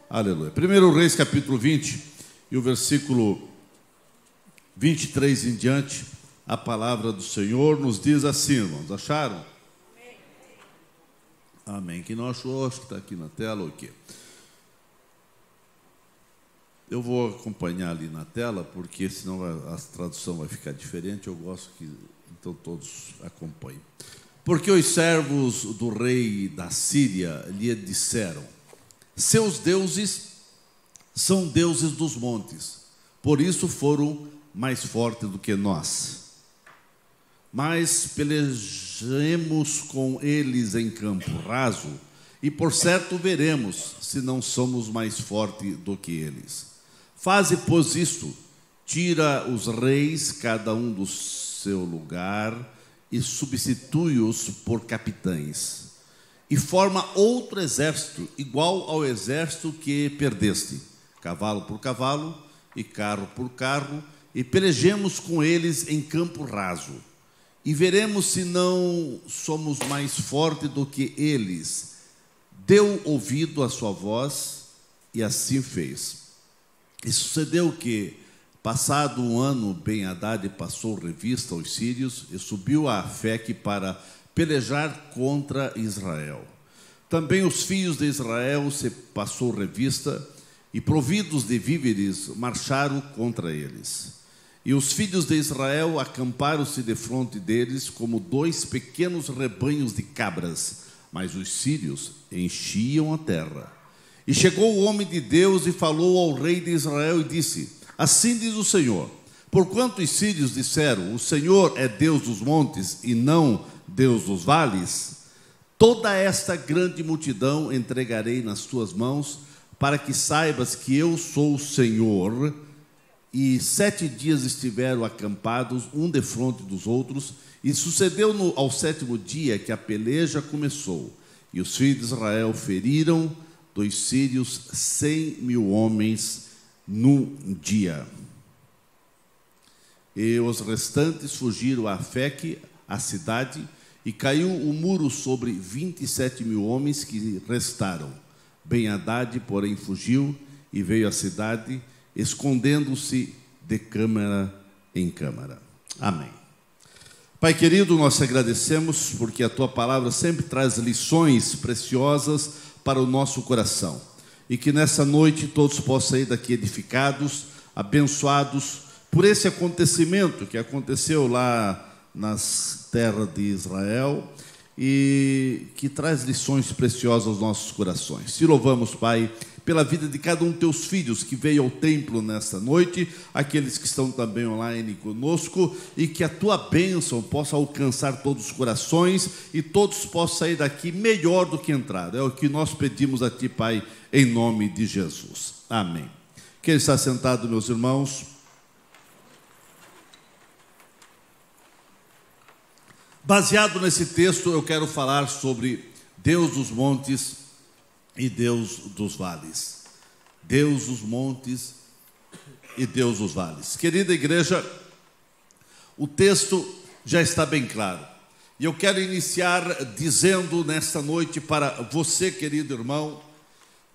Aleluia. 1 Reis, capítulo 20, e o versículo 23 em diante, a palavra do Senhor nos diz assim, irmãos. Acharam? Amém. Quem não achou, acho que está aqui na tela, ok. Eu vou acompanhar ali na tela, porque senão a tradução vai ficar diferente. Eu gosto que então todos acompanhem. Porque os servos do rei da Síria lhe disseram: seus deuses são deuses dos montes, por isso foram mais fortes do que nós. Mas pelejemos com eles em campo raso, e por certo veremos se não somos mais fortes do que eles. Faze, pois, isto: tira os reis, cada um do seu lugar, e substitui-os por capitães, e forma outro exército, igual ao exército que perdeste, cavalo por cavalo, e carro por carro, e pelejemos com eles em campo raso, e veremos se não somos mais fortes do que eles. Deu ouvido à sua voz, e assim fez. E sucedeu que, passado um ano, Ben-Hadad passou revista aos sírios e subiu a Afeque para pelejar contra Israel. Também os filhos de Israel se passou revista e, providos de víveres, marcharam contra eles. E os filhos de Israel acamparam-se defronte deles como dois pequenos rebanhos de cabras, mas os sírios enchiam a terra. E chegou o homem de Deus e falou ao rei de Israel e disse: assim diz o Senhor, porquanto os sírios disseram: o Senhor é Deus dos montes e não Deus dos vales, toda esta grande multidão entregarei nas tuas mãos, para que saibas que eu sou o Senhor. E 7 dias estiveram acampados, um defronte dos outros, e sucedeu ao 7º dia que a peleja começou, e os filhos de Israel feriram dos sírios 100.000 homens num dia. E os restantes fugiram a Afeque, a cidade, e caiu o muro sobre 27.000 homens que restaram. Ben-Hadad, porém, fugiu e veio à cidade, escondendo-se de câmara em câmara. Amém. Pai querido, nós te agradecemos porque a tua palavra sempre traz lições preciosas para o nosso coração. E que nessa noite todos possam sair daqui edificados, abençoados por esse acontecimento que aconteceu lá nas terras de Israel e que traz lições preciosas aos nossos corações. Te louvamos, Pai, pela vida de cada um de teus filhos que veio ao templo nesta noite, aqueles que estão também online conosco, e que a tua bênção possa alcançar todos os corações e todos possam sair daqui melhor do que entraram. É o que nós pedimos a ti, Pai, em nome de Jesus. Amém. Quem está sentado, meus irmãos? Baseado nesse texto, eu quero falar sobre Deus dos montes e Deus dos vales. Deus dos montes e Deus dos vales. Querida igreja, o texto já está bem claro. E eu quero iniciar dizendo nesta noite para você, querido irmão,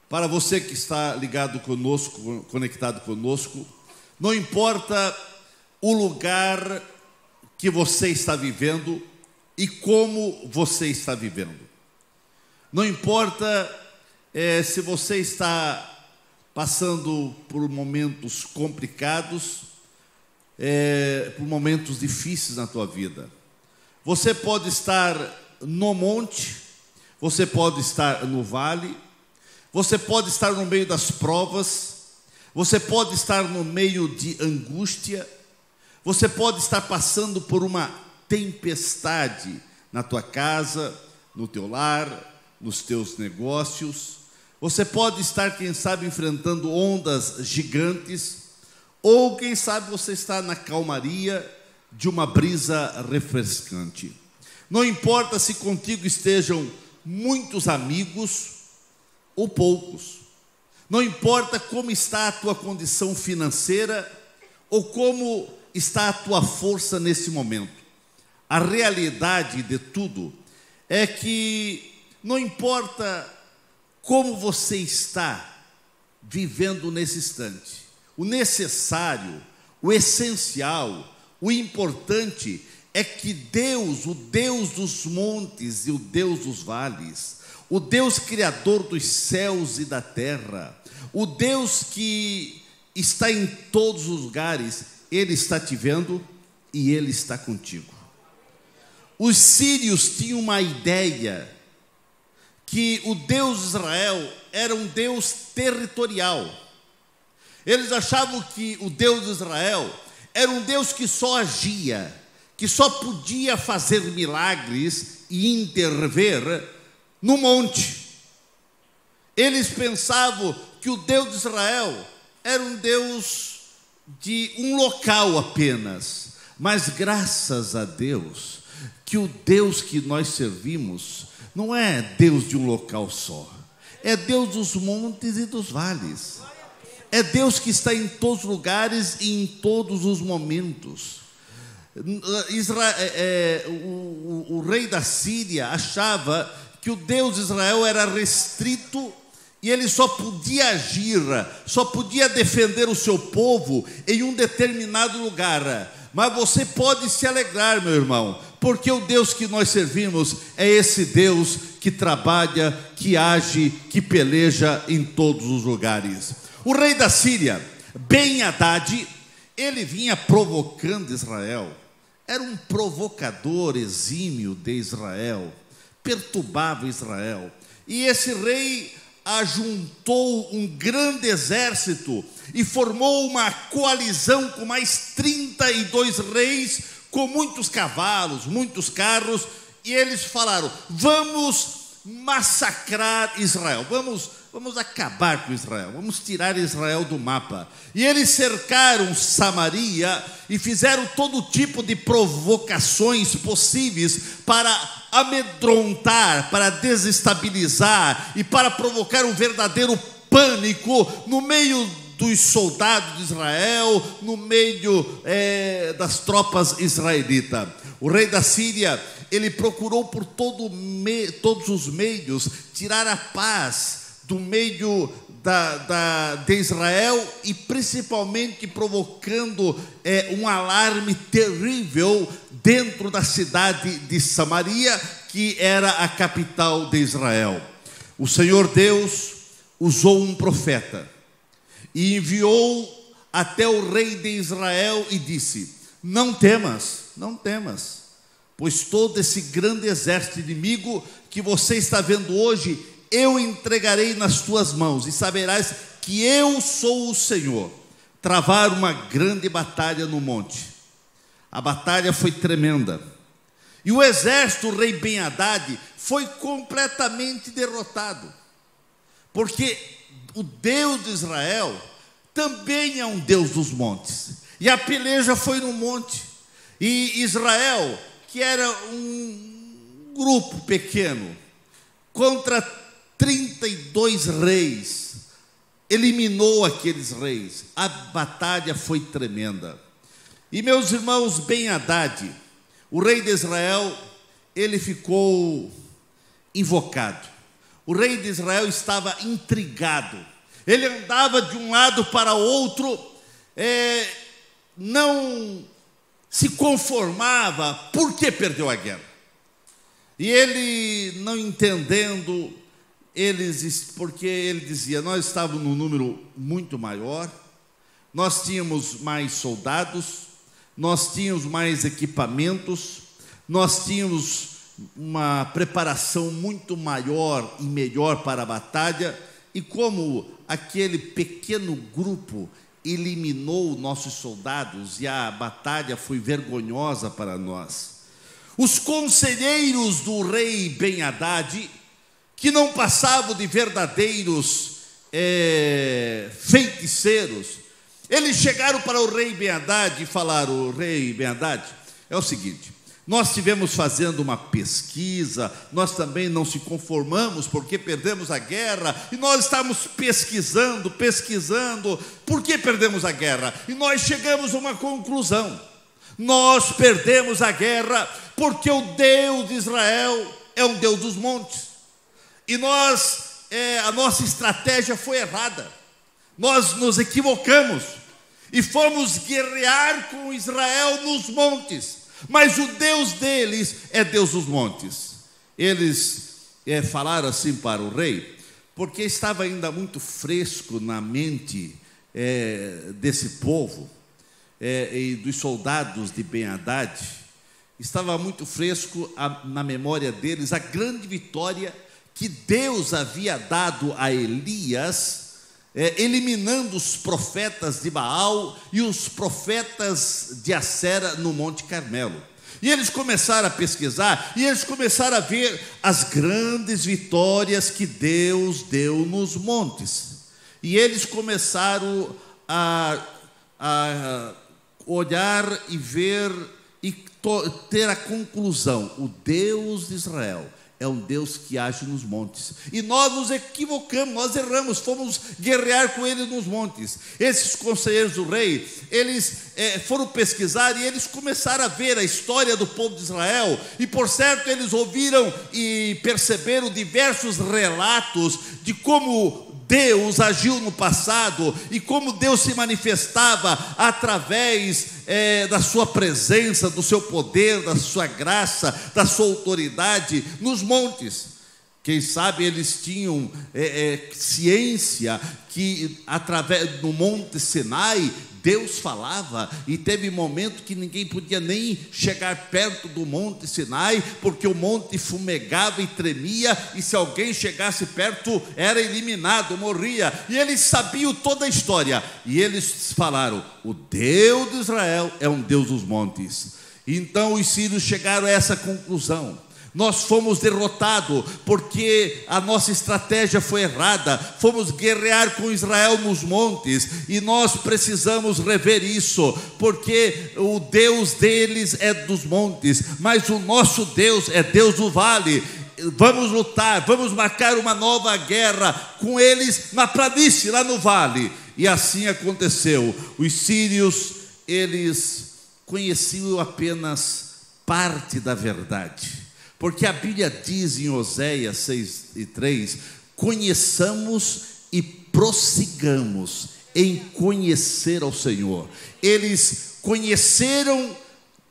para você que está ligado conosco, conectado conosco, não importa o lugar que você está vivendo e como você está vivendo. Não importa se você está passando por momentos complicados, por momentos difíceis na tua vida. Você pode estar no monte, você pode estar no vale, você pode estar no meio das provas, você pode estar no meio de angústia, você pode estar passando por uma tempestade na tua casa, no teu lar, nos teus negócios. Você pode estar, quem sabe, enfrentando ondas gigantes, ou quem sabe você está na calmaria de uma brisa refrescante. Não importa se contigo estejam muitos amigos ou poucos. Não importa como está a tua condição financeira ou como está a tua força nesse momento. A realidade de tudo é que não importa como você está, vivendo nesse instante. O necessário, o essencial, o importante é que Deus, o Deus dos montes e o Deus dos vales, o Deus criador dos céus e da terra, o Deus que está em todos os lugares, Ele está te vendo e Ele está contigo. Os sírios tinham uma ideia que o Deus de Israel era um Deus territorial. Eles achavam que o Deus de Israel era um Deus que só agia, que só podia fazer milagres e intervir no monte. Eles pensavam que o Deus de Israel era um Deus de um local apenas, mas graças a Deus, que o Deus que nós servimos não é Deus de um local só, é Deus dos montes e dos vales, é Deus que está em todos os lugares e em todos os momentos. O rei da Síria achava que o Deus de Israel era restrito e ele só podia agir, só podia defender o seu povo em um determinado lugar. Mas você pode se alegrar, meu irmão, porque o Deus que nós servimos é esse Deus que trabalha, que age, que peleja em todos os lugares. O rei da Síria, Ben-Hadad, ele vinha provocando Israel, era um provocador exímio de Israel, perturbava Israel, e esse rei ajuntou um grande exército e formou uma coalizão com mais 32 reis, com muitos cavalos, muitos carros, e eles falaram: vamos massacrar Israel, vamos acabar com Israel, vamos tirar Israel do mapa. E eles cercaram Samaria e fizeram todo tipo de provocações possíveis para amedrontar, para desestabilizar e para provocar um verdadeiro pânico no meio dos soldados de Israel, no meio das tropas israelitas. O rei da Síria, ele procurou por todos os meios tirar a paz do meio de Israel, e principalmente provocando um alarme terrível dentro da cidade de Samaria, que era a capital de Israel. O Senhor Deus usou um profeta e enviou até o rei de Israel e disse: não temas, não temas, pois todo esse grande exército inimigo que você está vendo hoje, eu entregarei nas tuas mãos, e saberás que eu sou o Senhor. Travaram uma grande batalha no monte. A batalha foi tremenda, e o exército, o rei Ben-Hadad, foi completamente derrotado, porque o Deus de Israel também é um Deus dos montes, e a peleja foi no monte. E Israel, que era um grupo pequeno, contra 32 reis, eliminou aqueles reis. A batalha foi tremenda. E meus irmãos, Ben-Hadad, o rei de Israel, ele ficou invocado. O rei de Israel estava intrigado. Ele andava de um lado para outro, não se conformava. Por que perdeu a guerra? E ele, não entendendo, porque ele dizia: nós estávamos num número muito maior, nós tínhamos mais soldados, nós tínhamos mais equipamentos, nós tínhamos uma preparação muito maior e melhor para a batalha, e como aquele pequeno grupo eliminou nossos soldados e a batalha foi vergonhosa para nós. Os conselheiros do rei Ben-Hadad, que não passavam de verdadeiros feiticeiros, eles chegaram para o rei Ben-Hadad e falaram: o rei Ben-Hadad, é o seguinte, nós estivemos fazendo uma pesquisa, nós também não se conformamos porque perdemos a guerra, e nós estamos pesquisando, por que perdemos a guerra? E nós chegamos a uma conclusão: nós perdemos a guerra porque o Deus de Israel é um Deus dos montes, e a nossa estratégia foi errada. nós nos equivocamos e fomos guerrear com Israel nos montes, mas o Deus deles é Deus dos montes. Eles falaram assim para o rei, porque estava ainda muito fresco na mente desse povo e dos soldados de Ben-Hadad. Estava muito fresco na memória deles a grande vitória que Deus havia dado a Elias, eliminando os profetas de Baal e os profetas de Acera no Monte Carmelo. E eles começaram a pesquisar, e eles começaram a ver as grandes vitórias que Deus deu nos montes. E eles começaram a olhar e ver e ter a conclusão: o Deus de Israel é um Deus que age nos montes. E nós nos equivocamos, nós erramos, fomos guerrear com ele nos montes. Esses conselheiros do rei, eles foram pesquisar e eles começaram a ver a história do povo de Israel. E por certo eles ouviram e perceberam diversos relatos de como Deus agiu no passado e como Deus se manifestava através da sua presença, do seu poder, da sua graça, da sua autoridade nos montes. Quem sabe eles tinham ciência que através do Monte Sinai Deus falava, e teve momento que ninguém podia nem chegar perto do Monte Sinai, porque o monte fumegava e tremia, e se alguém chegasse perto era eliminado, morria. E eles sabiam toda a história, e eles falaram: o Deus de Israel é um Deus dos montes. Então os sírios chegaram a essa conclusão: nós fomos derrotados porque a nossa estratégia foi errada, fomos guerrear com Israel nos montes, e nós precisamos rever isso, porque o Deus deles é dos montes, mas o nosso Deus é Deus do vale. Vamos lutar, vamos marcar uma nova guerra com eles na planície, lá no vale. E assim aconteceu. Os sírios, eles conheciam apenas parte da verdade, porque a Bíblia diz em Oséias 6:3: conheçamos e prossigamos em conhecer ao Senhor. Eles conheceram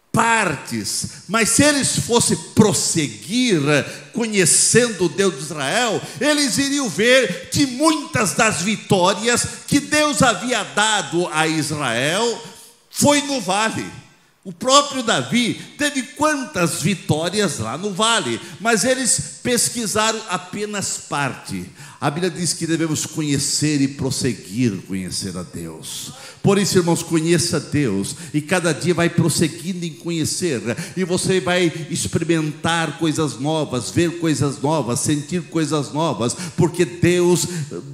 partes, mas se eles fossem prosseguir conhecendo o Deus de Israel, eles iriam ver que muitas das vitórias que Deus havia dado a Israel foi no vale. O próprio Davi teve quantas vitórias lá no vale, mas eles pesquisaram apenas parte. A Bíblia diz que devemos conhecer e prosseguir conhecer a Deus. Por isso, irmãos, conheça Deus, e cada dia vai prosseguindo em conhecer, e você vai experimentar coisas novas, ver coisas novas, sentir coisas novas, porque Deus,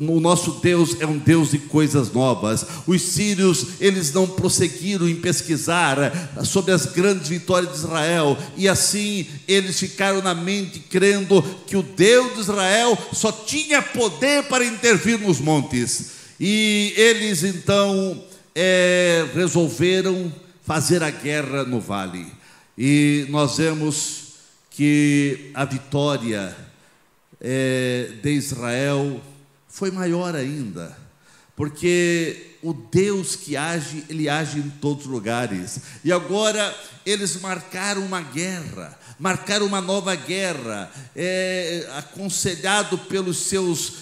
o nosso Deus é um Deus de coisas novas. Os sírios, eles não prosseguiram em pesquisar sobre as grandes vitórias de Israel, e assim eles ficaram na mente crendo que o Deus de Israel só tinha poder para intervir nos montes. E eles então resolveram fazer a guerra no vale. E nós vemos que a vitória de Israel foi maior ainda, porque o Deus que age, Ele age em todos os lugares. E agora eles marcaram uma guerra, marcaram uma nova guerra, aconselhado pelos seus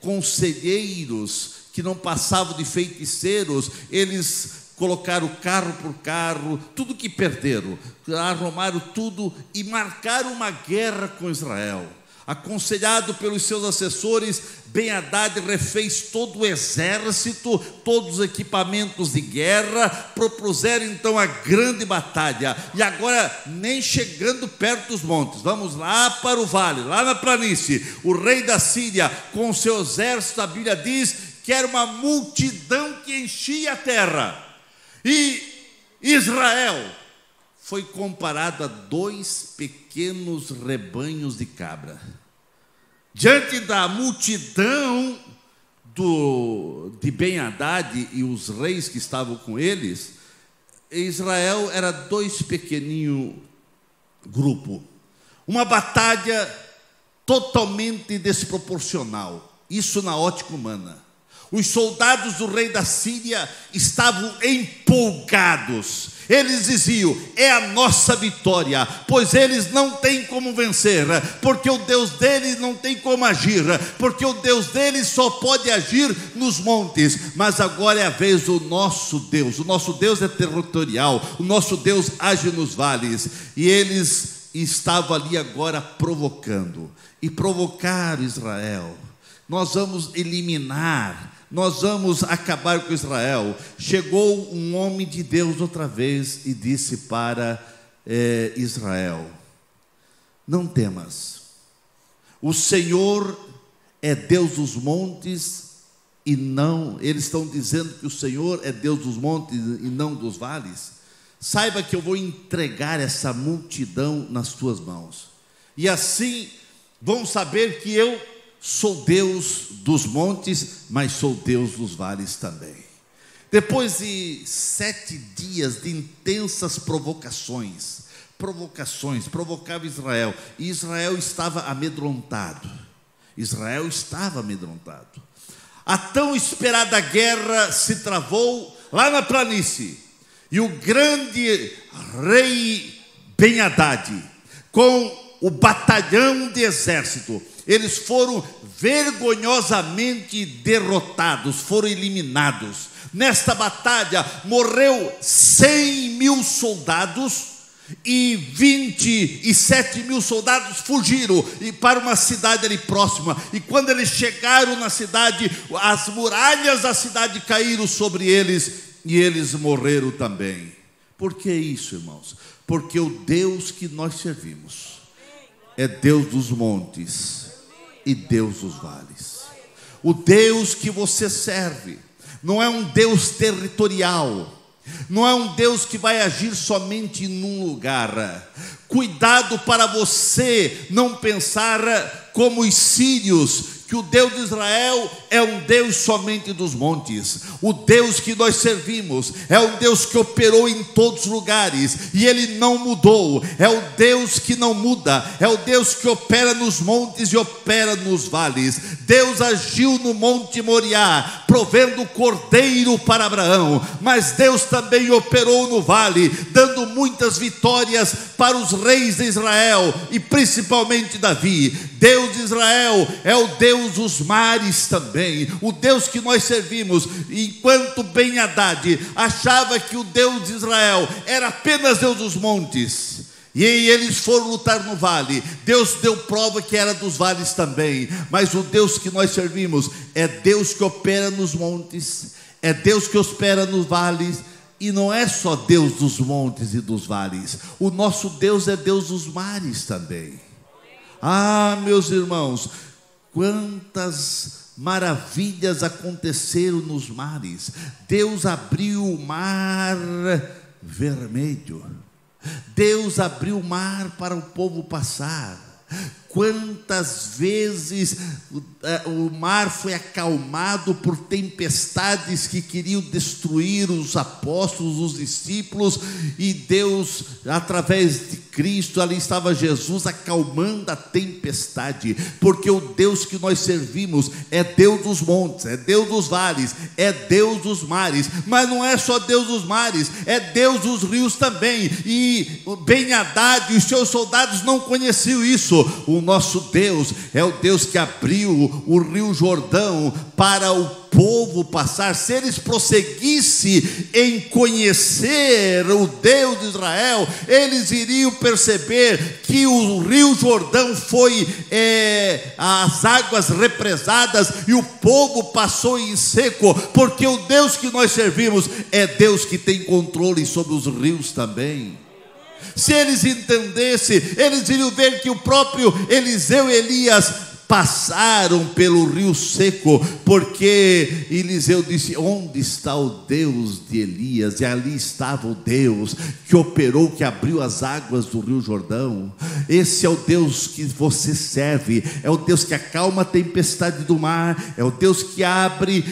conselheiros, que não passavam de feiticeiros. Eles colocaram carro por carro, tudo que perderam, arrumaram tudo e marcaram uma guerra com Israel. Aconselhado pelos seus assessores, Ben-Hadad refez todo o exército, todos os equipamentos de guerra, propuseram então a grande batalha. E agora, nem chegando perto dos montes, vamos lá para o vale, lá na planície. O rei da Síria, com o seu exército, a Bíblia diz que era uma multidão que enchia a terra. E Israel foi comparado a 2 pequenos rebanhos de cabra. Diante da multidão de Ben-Hadad e os reis que estavam com eles, Israel era 2 pequeninhos grupos. Uma batalha totalmente desproporcional, isso na ótica humana. Os soldados do rei da Síria estavam empolgados. Eles diziam: é a nossa vitória, pois eles não têm como vencer, porque o Deus deles não tem como agir, porque o Deus deles só pode agir nos montes. Mas agora é a vez do nosso Deus. O nosso Deus é territorial, o nosso Deus age nos vales. E eles estavam ali agora provocando, e provocaram Israel. Nós vamos eliminar, nós vamos acabar com Israel. Chegou um homem de Deus outra vez e disse para Israel: não temas, o Senhor é Deus dos montes e não... Eles estão dizendo que o Senhor é Deus dos montes e não dos vales. Saiba que eu vou entregar essa multidão nas tuas mãos, e assim vão saber que eu sou Deus dos montes, mas sou Deus dos vales também. Depois de 7 dias de intensas provocações, provocava Israel, e Israel estava amedrontado. A tão esperada guerra se travou lá na planície, e o grande rei Ben-Hadad, com o batalhão de exército, eles foram vergonhosamente derrotados, foram eliminados. Nesta batalha morreu 100.000 soldados, e 27.000 soldados fugiram e para uma cidade ali próxima. E quando eles chegaram na cidade, as muralhas da cidade caíram sobre eles, e eles morreram também. Por que isso, irmãos? Porque o Deus que nós servimos é Deus dos montes e Deus dos vales. O Deus que você serve não é um Deus territorial, não é um Deus que vai agir somente num lugar. Cuidado para você não pensar como os sírios, que o Deus de Israel é um Deus somente dos montes. O Deus que nós servimos é um Deus que operou em todos os lugares, e Ele não mudou. É o Deus que não muda, é o Deus que opera nos montes e opera nos vales. Deus agiu no Monte Moriá, provendo cordeiro para Abraão, mas Deus também operou no vale, dando muitas vitórias para os reis de Israel, e principalmente Davi. Deus de Israel é o Deus dos mares também, o Deus que nós servimos. Enquanto Ben-Hadad achava que o Deus de Israel era apenas Deus dos montes, e eles foram lutar no vale, Deus deu prova que era dos vales também. Mas o Deus que nós servimos é Deus que opera nos montes, é Deus que opera nos vales. E não é só Deus dos montes e dos vales, o nosso Deus é Deus dos mares também. Ah, meus irmãos, quantas maravilhas aconteceram nos mares. Deus abriu o mar vermelho, Deus abriu o mar para o povo passar. Quantas vezes o mar foi acalmado por tempestades que queriam destruir os apóstolos, os discípulos, e Deus, através de Cristo, ali estava Jesus acalmando a tempestade, porque o Deus que nós servimos é Deus dos montes, é Deus dos vales, é Deus dos mares. Mas não é só Deus dos mares, é Deus dos rios também. E Ben-Hadad e os seus soldados não conheciam isso. O nosso Deus é o Deus que abriu o rio Jordão para o povo passar. Se eles prosseguissem em conhecer o Deus de Israel, eles iriam perceber que o rio Jordão foi as águas represadas, e o povo passou em seco, porque o Deus que nós servimos é Deus que tem controle sobre os rios também. Se eles entendessem, eles iriam ver que o próprio Eliseu e Elias passaram pelo rio seco, porque Eliseu disse: onde está o Deus de Elias? E ali estava o Deus que operou, que abriu as águas do rio Jordão. Esse é o Deus que você serve, é o Deus que acalma a tempestade do mar, é o Deus que abre,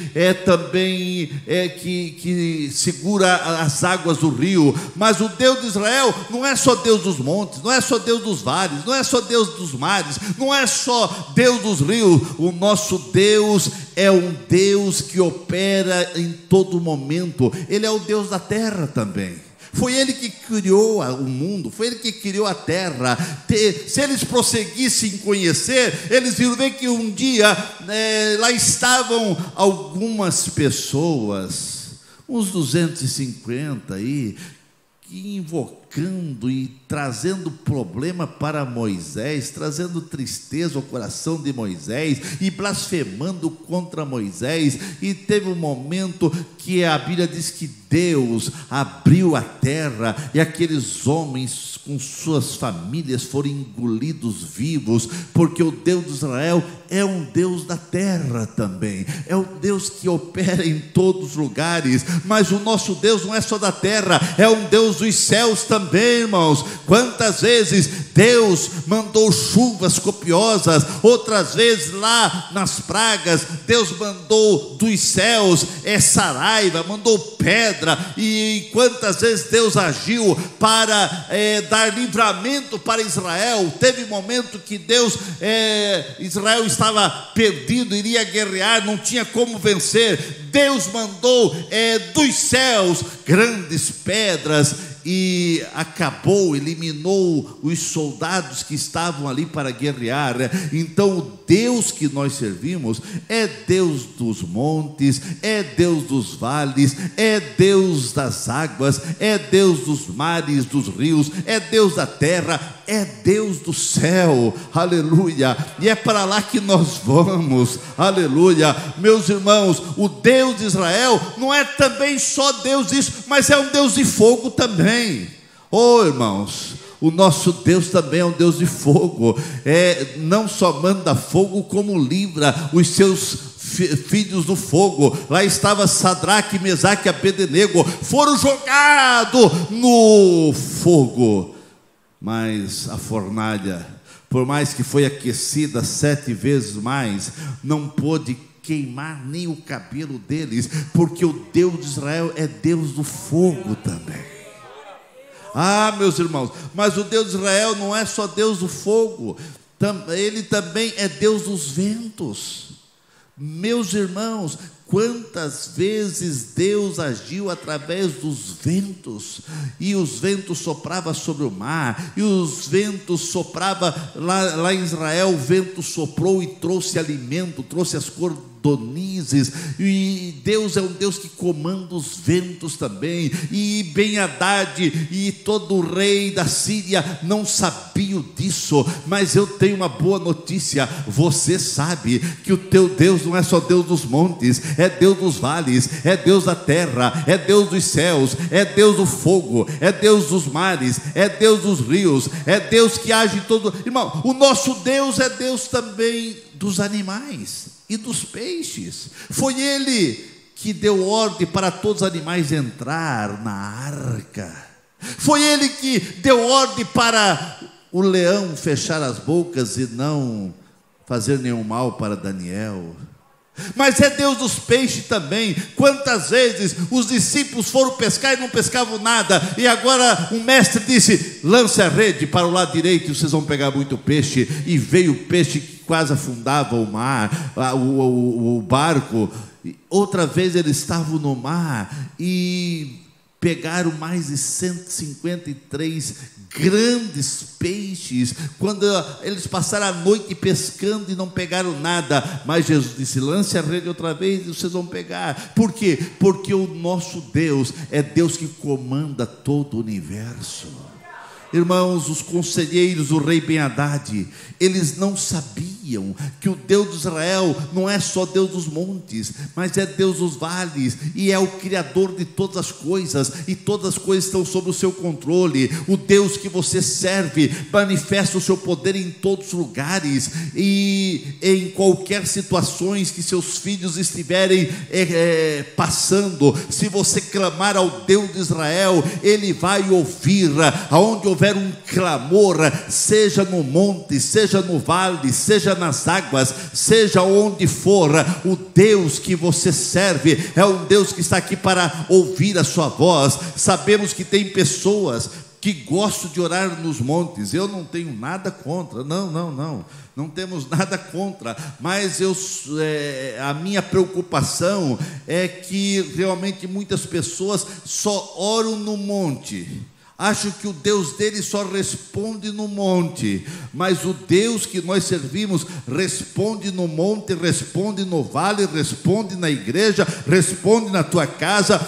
que segura as águas do rio. Mas o Deus de Israel não é só Deus dos montes, não é só Deus dos vales, não é só Deus dos mares, não é só Deus Deus dos rios. O nosso Deus é um Deus que opera em todo momento. Ele é o Deus da terra também. Foi Ele que criou o mundo, foi Ele que criou a terra. Se eles prosseguissem em conhecer, eles viram ver que um dia lá estavam algumas pessoas, uns 250 aí, invocando e trazendo problema para Moisés, trazendo tristeza ao coração de Moisés e blasfemando contra Moisés. E teve um momento que a Bíblia diz que Deus abriu a terra e aqueles homens com suas famílias foram engolidos vivos, porque o Deus de Israel é um Deus da terra também, é o Deus que opera em todos os lugares. Mas o nosso Deus não é só da terra, é um Deus dos céus também, irmãos. Quantas vezes Deus mandou chuvas copiosas, outras vezes lá nas pragas, Deus mandou dos céus saraiva, mandou pedra. E quantas vezes Deus agiu para dar livramento para Israel. Teve momento que Israel estava perdido, iria guerrear, não tinha como vencer. Deus mandou dos céus grandes pedras e eliminou os soldados que estavam ali para guerrear. Então o Deus que nós servimos é Deus dos montes, é Deus dos vales, é Deus das águas, é Deus dos mares, dos rios, é Deus da terra, é Deus do céu, aleluia. E é para lá que nós vamos, aleluia. Meus irmãos, o Deus de Israel não é também só Deus disso, mas é um Deus de fogo também. Oh, irmãos, o nosso Deus também é um Deus de fogo. Não só manda fogo, como livra os seus filhos do fogo. Lá estava Sadraque, Mesaque e Abednego, foram jogados no fogo. Mas a fornalha, por mais que foi aquecida 7 vezes mais, não pôde queimar nem o cabelo deles, porque o Deus de Israel é Deus do fogo também. Ah, meus irmãos, mas o Deus de Israel não é só Deus do fogo, Ele também é Deus dos ventos. Meus irmãos, quantas vezes Deus agiu através dos ventos, e os ventos sopravam sobre o mar, e os ventos sopravam lá em Israel. O vento soprou e trouxe alimento, trouxe as cordonizes, e Deus é um Deus que comanda os ventos também. E Ben-Hadad e todo o rei da Síria não sabiam disso, mas eu tenho uma boa notícia: você sabe que o teu Deus não é só Deus dos montes, é Deus dos vales, é Deus da terra, é Deus dos céus, é Deus do fogo, é Deus dos mares, é Deus dos rios, é Deus que age em todo. Irmão, o nosso Deus é Deus também dos animais e dos peixes. Foi Ele que deu ordem para todos os animais entrar na arca. Foi Ele que deu ordem para o leão fechar as bocas e não fazer nenhum mal para Daniel. Mas é Deus dos peixes também. Quantas vezes os discípulos foram pescar e não pescavam nada, e agora o mestre disse: lance a rede para o lado direito e vocês vão pegar muito peixe. E veio peixe que quase afundava o mar, o barco. Outra vez eles estavam no mar e pegaram mais de 153 grandes peixes. Quando eles passaram a noite pescando e não pegaram nada, mas Jesus disse: lance a rede outra vez e vocês vão pegar. Por quê? Porque o nosso Deus é Deus que comanda todo o universo. Irmãos, os conselheiros do rei Ben-Hadad, eles não sabiam que o Deus de Israel não é só Deus dos montes, mas é Deus dos vales, e é o Criador de todas as coisas, e todas as coisas estão sob o seu controle. O Deus que você serve manifesta o seu poder em todos os lugares, e em qualquer situações que seus filhos estiverem passando, se você clamar ao Deus de Israel, Ele vai ouvir. Aonde houver um clamor, seja no monte, seja no vale, seja nas águas, seja onde for, o Deus que você serve é um Deus que está aqui para ouvir a sua voz. Sabemos que tem pessoas que gosto de orar nos montes. Eu não tenho nada contra, não temos nada contra, mas a minha preocupação é que realmente muitas pessoas só oram no monte. Acho que o Deus dele só responde no monte, mas o Deus que nós servimos responde no monte, responde no vale, responde na igreja, responde na tua casa.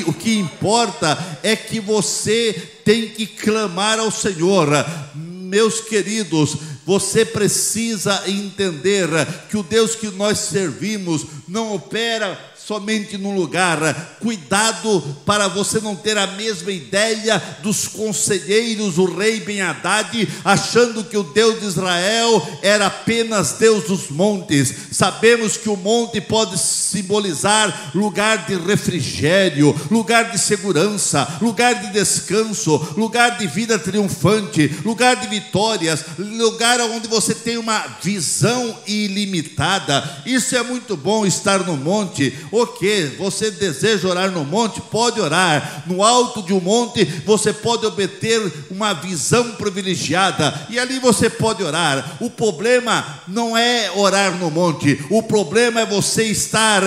O que importa é que você tem que clamar ao Senhor. Meus queridos, você precisa entender que o Deus que nós servimos não opera somente num lugar. Cuidado para você não ter a mesma ideia dos conselheiros, o rei Ben-Hadad, achando que o Deus de Israel era apenas Deus dos montes. Sabemos que o monte pode simbolizar lugar de refrigério, lugar de segurança, lugar de descanso, lugar de vida triunfante, lugar de vitórias, lugar onde você tem uma visão ilimitada. Isso é muito bom, estar no monte. O que? Você deseja orar no monte? Pode orar. No alto de um monte você pode obter uma visão privilegiada, e ali você pode orar. O problema não é orar no monte, o problema é você estar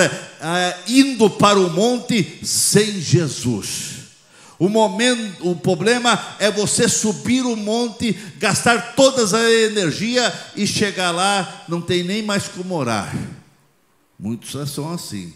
indo para o monte sem Jesus. O problema é você subir o monte, gastar toda a energia e chegar lá, não tem nem mais como orar. Muitos são assim,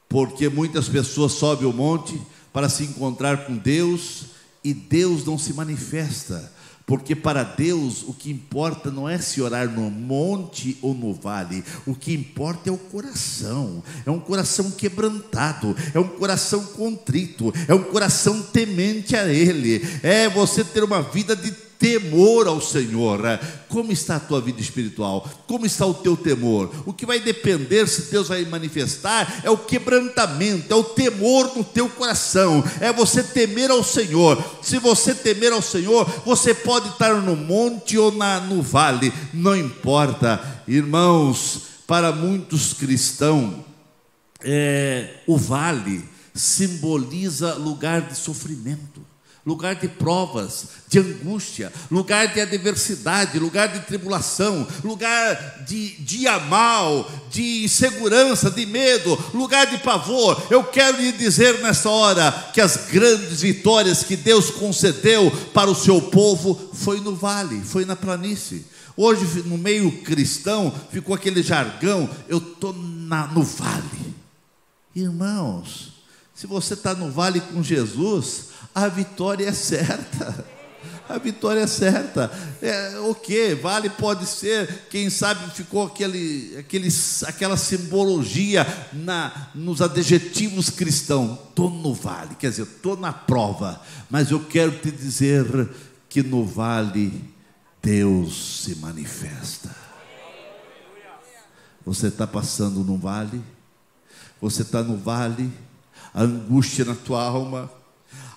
porque muitas pessoas sobem o monte para se encontrar com Deus, e Deus não se manifesta, porque para Deus o que importa não é se orar no monte ou no vale. O que importa é o coração. É um coração quebrantado, é um coração contrito, é um coração temente a Ele. É você ter uma vida de temor ao Senhor. Como está a tua vida espiritual? Como está o teu temor? O que vai depender se Deus vai manifestar é o quebrantamento, é o temor no teu coração, é você temer ao Senhor. Se você temer ao Senhor, você pode estar no monte ou no vale, não importa. Irmãos, para muitos cristãos, o vale simboliza lugar de sofrimento, lugar de provas, de angústia, lugar de adversidade, lugar de tribulação, lugar de dia mal, de insegurança, de medo, lugar de pavor. Eu quero lhe dizer nessa hora que as grandes vitórias que Deus concedeu para o seu povo foi no vale, foi na planície. Hoje no meio cristão ficou aquele jargão: eu estou no vale. Irmãos, se você está no vale com Jesus, a vitória é certa. A vitória é certa. O que? Vale pode ser, quem sabe ficou aquela simbologia nos adjetivos cristãos. Estou no vale, quer dizer, estou na prova. Mas eu quero te dizer que no vale Deus se manifesta. Você está passando no vale? Você está no vale? A angústia na tua alma.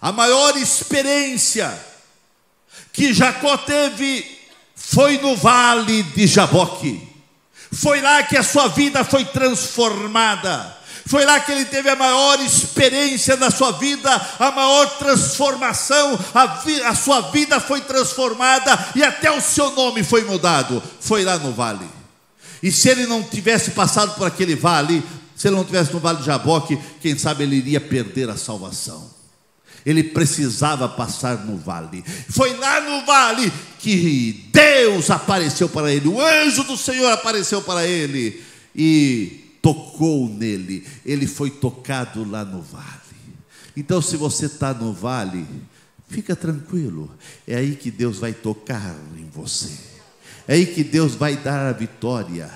A maior experiência que Jacó teve foi no vale de Jaboque. Foi lá que a sua vida foi transformada. Foi lá que ele teve a maior experiência da sua vida, a maior transformação. A sua vida foi transformada e até o seu nome foi mudado. Foi lá no vale. E se ele não tivesse passado por aquele vale, se ele não tivesse no vale de Jaboque, quem sabe ele iria perder a salvação. Ele precisava passar no vale. Foi lá no vale que Deus apareceu para ele. O anjo do Senhor apareceu para ele e tocou nele. Ele foi tocado lá no vale. Então, se você está no vale, fica tranquilo. É aí que Deus vai tocar em você. É aí que Deus vai dar a vitória.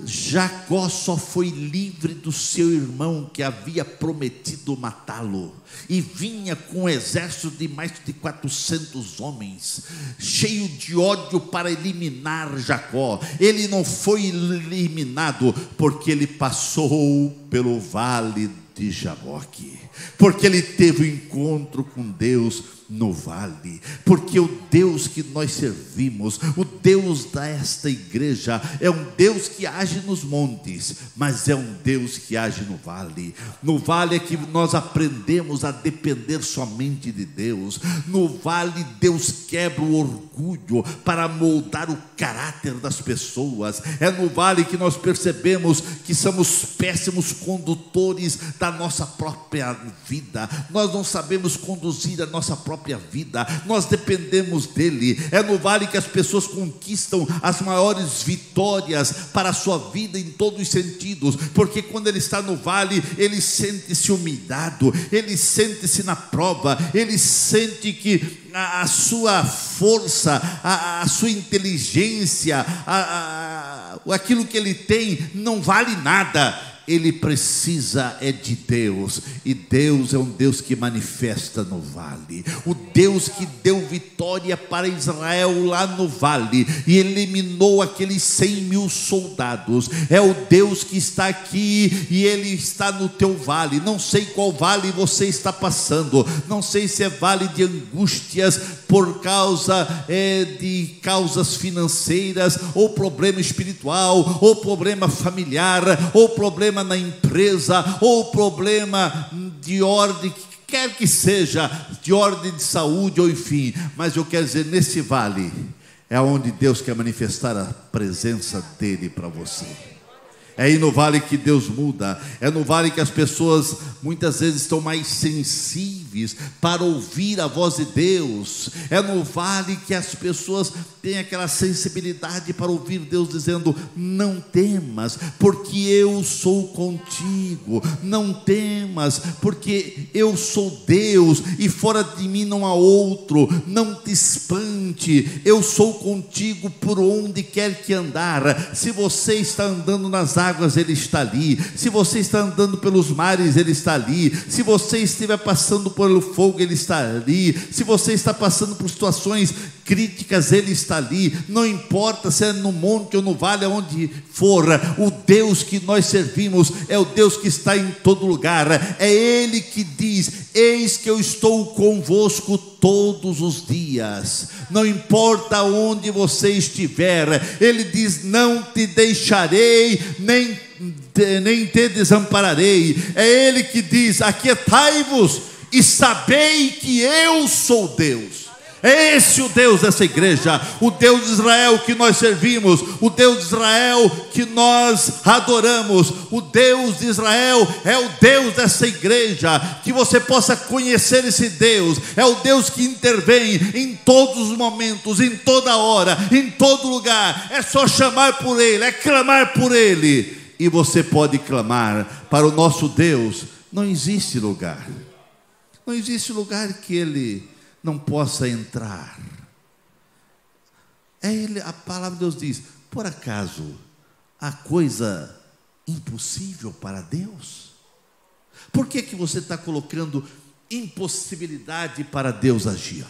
Jacó só foi livre do seu irmão que havia prometido matá-lo, e vinha com um exército de mais de 400 homens, cheio de ódio para eliminar Jacó. Ele não foi eliminado porque ele passou pelo vale de Jaboque, porque ele teve um encontro com Deus no vale, porque o Deus que nós servimos, o Deus desta igreja, é um Deus que age nos montes, mas é um Deus que age no vale. No vale é que nós aprendemos a depender somente de Deus. No vale Deus quebra o orgulho para moldar o caráter das pessoas. É no vale que nós percebemos que somos péssimos condutores da nossa própria vida. Nós não sabemos conduzir a nossa própria vida, nós dependemos dele. É no vale que as pessoas conquistam as maiores vitórias para a sua vida em todos os sentidos, porque quando ele está no vale, ele sente-se humilhado, ele sente-se na prova, ele sente que a sua força, a sua inteligência, aquilo que ele tem não vale nada. Ele precisa de Deus, e Deus é um Deus que manifesta no vale. O Deus que deu vitória para Israel lá no vale e eliminou aqueles 100.000 soldados, é o Deus que está aqui, e ele está no teu vale. Não sei qual vale você está passando, não sei se é vale de angústias por causa de causas financeiras, ou problema espiritual, ou problema familiar, ou problema na empresa, ou problema de ordem que quer que seja, de ordem de saúde, ou enfim. Mas eu quero dizer, nesse vale é onde Deus quer manifestar a presença dele para você. É aí no vale que Deus muda. É no vale que as pessoas muitas vezes estão mais sensíveis para ouvir a voz de Deus. É no vale que as pessoas têm aquela sensibilidade para ouvir Deus dizendo: não temas, porque eu sou contigo. Não temas, porque eu sou Deus e fora de mim não há outro. Não te espante, eu sou contigo por onde quer que andar. Se você está andando nas águas, ele está ali. Se você está andando pelos mares, ele está ali. Se você estiver passando pelo fogo, ele está ali. Se você está passando por situações críticas, ele está ali. Não importa se é no monte ou no vale, aonde for, o Deus que nós servimos é o Deus que está em todo lugar. É ele que diz: eis que eu estou convosco todos os dias. Não importa onde você estiver, ele diz: não te deixarei, nem te desampararei. É ele que diz: aquietai-vos e sabei que eu sou Deus. É esse o Deus dessa igreja, o Deus de Israel que nós servimos, o Deus de Israel que nós adoramos. O Deus de Israel é o Deus dessa igreja. Que você possa conhecer esse Deus. É o Deus que intervém em todos os momentos, em toda hora, em todo lugar. É só chamar por ele, é clamar por ele, e você pode clamar. Para o nosso Deus não existe lugar, não existe lugar que ele não possa entrar. É ele, a palavra de Deus diz: por acaso há coisa impossível para Deus? Por que você está colocando impossibilidade para Deus agir?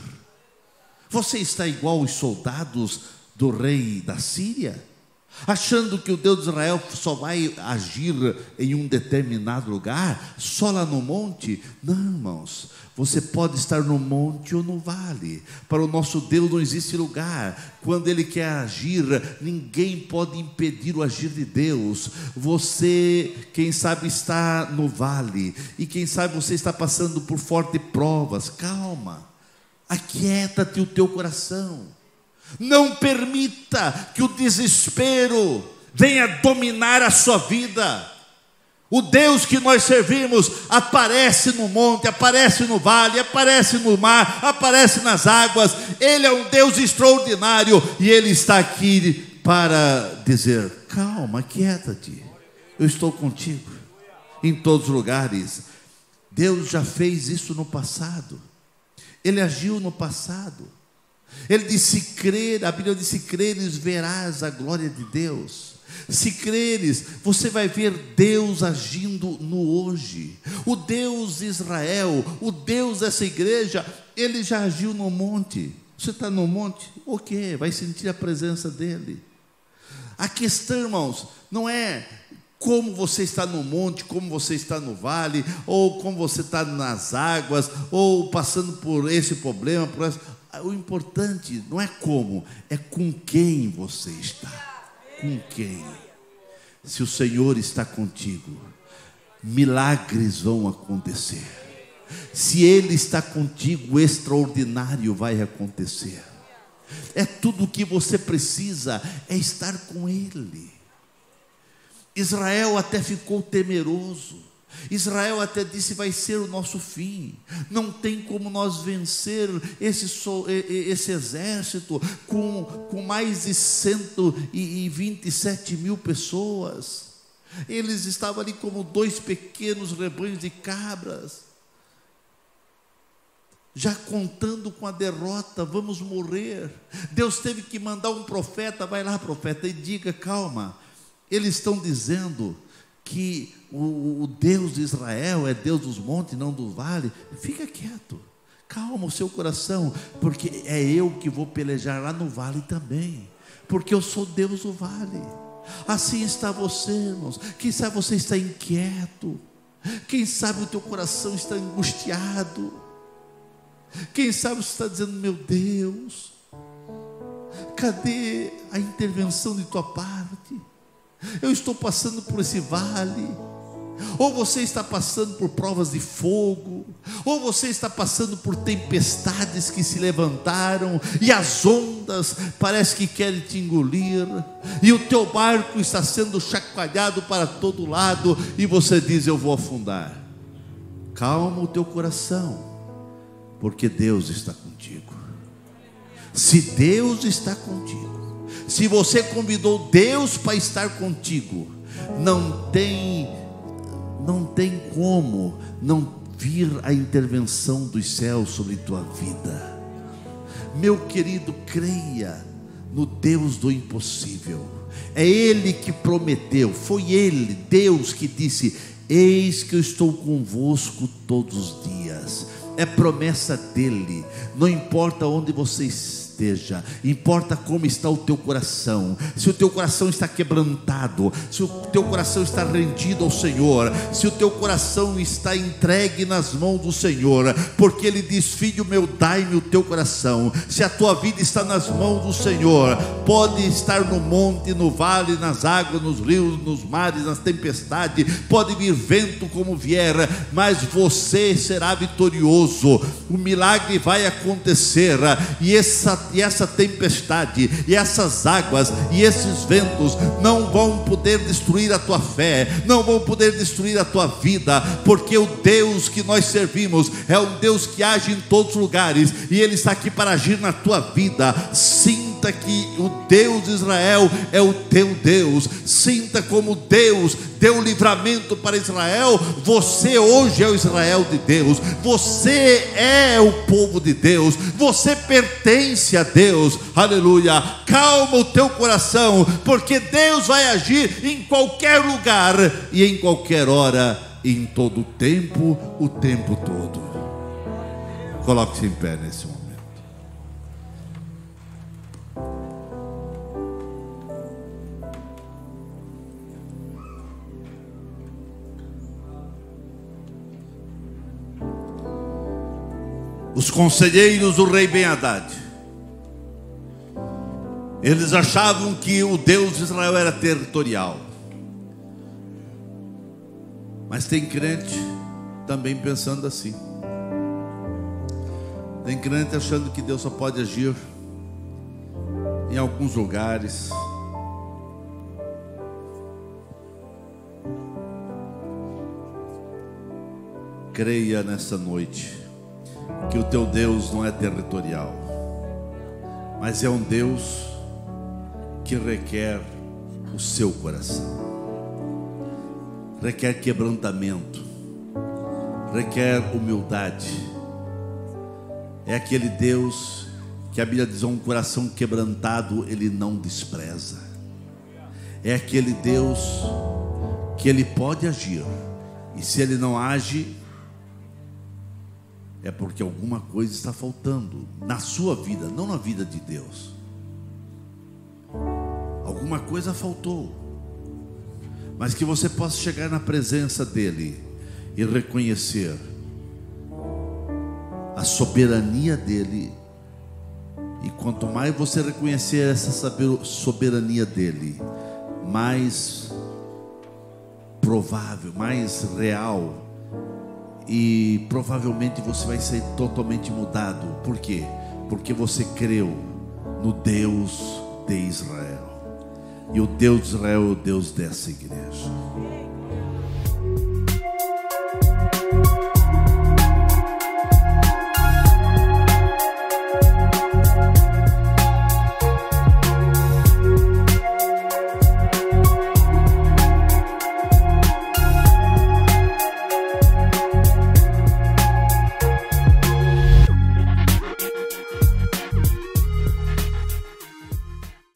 Você está igual os soldados do rei da Síria, achando que o Deus de Israel só vai agir em um determinado lugar, só lá no monte? Não, irmãos, você pode estar no monte ou no vale. Para o nosso Deus não existe lugar. Quando ele quer agir, ninguém pode impedir o agir de Deus. Você, quem sabe, está no vale, e quem sabe você está passando por fortes provas. Calma, aquieta-te o teu coração. Não permita que o desespero venha dominar a sua vida. O Deus que nós servimos aparece no monte, aparece no vale, aparece no mar, aparece nas águas. Ele é um Deus extraordinário, e ele está aqui para dizer: calma, aquieta-te, eu estou contigo em todos os lugares. Deus já fez isso no passado, ele agiu no passado. Ele disse: crer, a Bíblia diz: se creres, verás a glória de Deus. Se creres, você vai ver Deus agindo no hoje. O Deus de Israel, o Deus dessa igreja, ele já agiu no monte. Você está no monte, o quê? Vai sentir a presença dele. A questão, irmãos, não é como você está no monte, como você está no vale, ou como você está nas águas, ou passando por esse problema, por esse... O importante não é como, é com quem você está. Com quem? Se o Senhor está contigo, milagres vão acontecer. Se Ele está contigo, o extraordinário vai acontecer. É tudo o que você precisa, é estar com Ele. Israel até ficou temeroso. Israel até disse: vai ser o nosso fim. Não tem como nós vencer esse exército com mais de 127 mil pessoas. Eles estavam ali como 2 pequenos rebanhos de cabras, já contando com a derrota, vamos morrer. Deus teve que mandar um profeta: vai lá, profeta, e diga: calma, eles estão dizendo que o Deus de Israel é Deus dos montes, não do vale. Fica quieto, calma o seu coração, porque é eu que vou pelejar lá no vale também, porque eu sou Deus do vale. Assim está você, irmãos. Quem sabe você está inquieto, quem sabe o teu coração está angustiado, quem sabe você está dizendo: meu Deus, cadê a intervenção de tua parte? Eu estou passando por esse vale. Ou você está passando por provas de fogo, ou você está passando por tempestades que se levantaram, e as ondas parece que querem te engolir, e o teu barco está sendo chacoalhado para todo lado, e você diz: eu vou afundar. Calma o teu coração, porque Deus está contigo. Se Deus está contigo, se você convidou Deus para estar contigo, não tem como não vir a intervenção dos céus sobre tua vida. Meu querido, creia no Deus do impossível. É Ele que prometeu, foi Ele, Deus, que disse: eis que eu estou convosco todos os dias. É promessa dEle. Não importa onde você esteja, importa como está o teu coração. Se o teu coração está quebrantado, se o teu coração está rendido ao Senhor, se o teu coração está entregue nas mãos do Senhor, porque Ele diz: filho meu, dai-me o teu coração. Se a tua vida está nas mãos do Senhor, pode estar no monte, no vale, nas águas, nos rios, nos mares, nas tempestades, pode vir vento como vier, mas você será vitorioso. O milagre vai acontecer, e essa tempestade, e essas águas, e esses ventos não vão poder destruir a tua fé, não vão poder destruir a tua vida, porque o Deus que nós servimos é um Deus que age em todos os lugares, e Ele está aqui para agir na tua vida. Sinta que o Deus de Israel é o teu Deus. Sinta como Deus deu livramento para Israel. Você hoje é o Israel de Deus. Você é o povo de Deus. Você pertence a Deus. Aleluia. Calma o teu coração, porque Deus vai agir em qualquer lugar e em qualquer hora, em todo o tempo todo. Coloque-se em pé nesse momento. Os conselheiros do rei Ben-Hadad, eles achavam que o Deus de Israel era territorial. Mas tem crente também pensando assim. Tem crente achando que Deus só pode agir em alguns lugares. Creia nessa noite que o teu Deus não é territorial, mas é um Deus que requer o seu coração, requer quebrantamento, requer humildade. É aquele Deus que a Bíblia diz: um coração quebrantado Ele não despreza. É aquele Deus que Ele pode agir, e se Ele não age, é porque alguma coisa está faltando na sua vida, não na vida de Deus. Alguma coisa faltou. mas que você possa chegar na presença dele e reconhecer a soberania dele. E quanto mais você reconhecer essa soberania dele, mais provável, mais real, e provavelmente você vai ser totalmente mudado. Por quê? Porque você creu no Deus de Israel. E o Deus de Israel é o Deus dessa igreja.